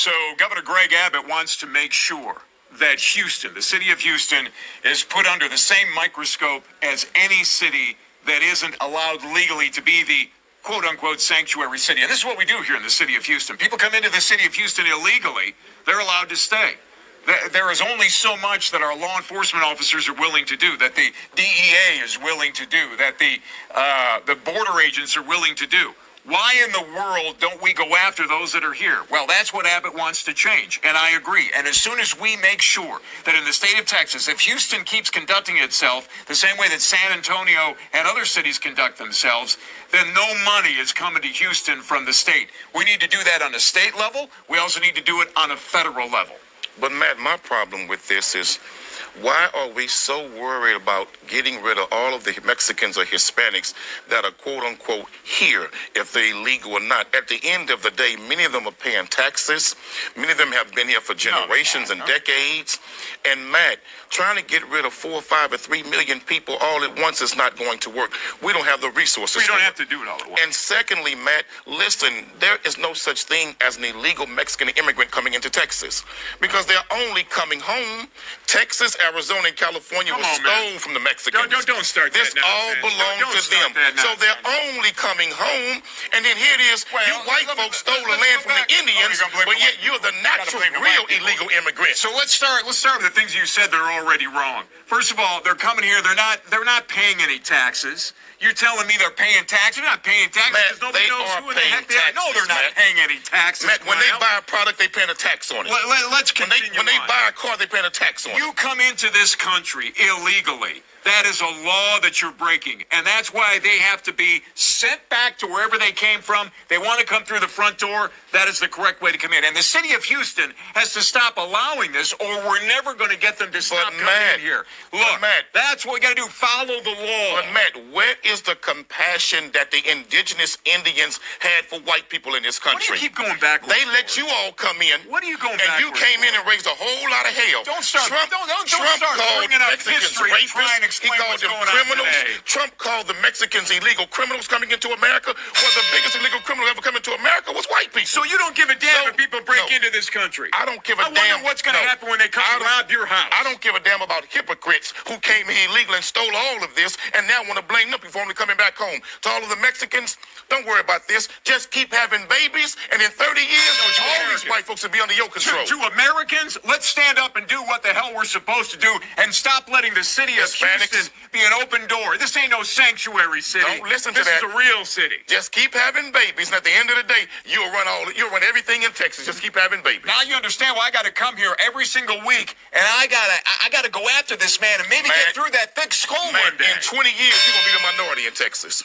So Governor Greg Abbott wants to make sure that Houston, the city of Houston, is put under the same microscope as any city that isn't allowed legally to be the quote-unquote sanctuary city. And this is what we do here in the city of Houston. People come into the city of Houston illegally. They're allowed to stay. There is only so much that our law enforcement officers are willing to do, that the DEA is willing to do, that the border agents are willing to do. Why in the world don't we go after those that are here? Well, that's what Abbott wants to change, and I agree. And as soon as we make sure that in the state of Texas, if Houston keeps conducting itself the same way that San Antonio and other cities conduct themselves, then no money is coming to Houston from the state. We need to do that on a state level. We also need to do it on a federal level. But Matt, my problem with this is, why are we so worried about getting rid of all of the Mexicans or Hispanics that are quote-unquote here, if they're illegal or not? At the end of the day, many of them are paying taxes. Many of them have been here for generations and decades. And Matt, trying to get rid of 4 or 5 or 3 million people all at once is not going to work. We don't have the resources. We don't have to do it all at once. And secondly, Matt, listen, there is no such thing as an illegal Mexican immigrant coming into Texas, because they're only coming home. Texas, Arizona, and California was stolen from the Mexicans. Don't start that. This all belonged to them. So they're only coming home, and then here it is, you white folks stole the land from the Indians, but yet you're the natural, real illegal immigrant. So let's start with the things you said that are already wrong. First of all, they're coming here, they're not paying any taxes. You're telling me they're paying taxes? They're not paying taxes because nobody knows who the heck they are. No, they're not paying any taxes. Matt, when they buy a product, they paying a tax on it. Let's continue. When they buy a car, they paying a tax on it. You come into this country illegally. That is a law that you're breaking, and that's why they have to be sent back to wherever they came from. They want to come through the front door. That is the correct way to come in. And the city of Houston has to stop allowing this, or we're never going to get them to stop coming in here. Look, Matt, that's what we got to do. Follow the law. But Matt, where is the compassion that the indigenous Indians had for white people in this country? What do you keep going backwards? They let you all come in. What are you going backwards? And you came in and raised a whole lot of hell. Don't start. Trump start bringing up history and trying to explain what's going on today. Trump called the Mexicans illegal criminals coming into America. Well, the biggest illegal criminal ever come into America was white people. So you don't give a damn if people break into this country? I don't give a damn. I wonder what's going to happen when they come and rob your house. I don't give a damn about hypocrites who came here illegally and stole all of this and now want to blame them before only coming back home. To all of the Mexicans, don't worry about this. Just keep having babies, and in 30 years, all these white folks will be under your control. To Americans, let's stand up and do what the hell we're supposed to do and stop letting the city of Houston be an open door. This ain't no sanctuary city. Don't listen to that. This is a real city. Just keep having babies, and at the end of the day, you'll run everything in Texas. Just keep having babies. Now you understand why I got to come here every single week, and I gotta go after this man and maybe get through that thick skull one day. In 20 years, you're gonna be the minority in Texas.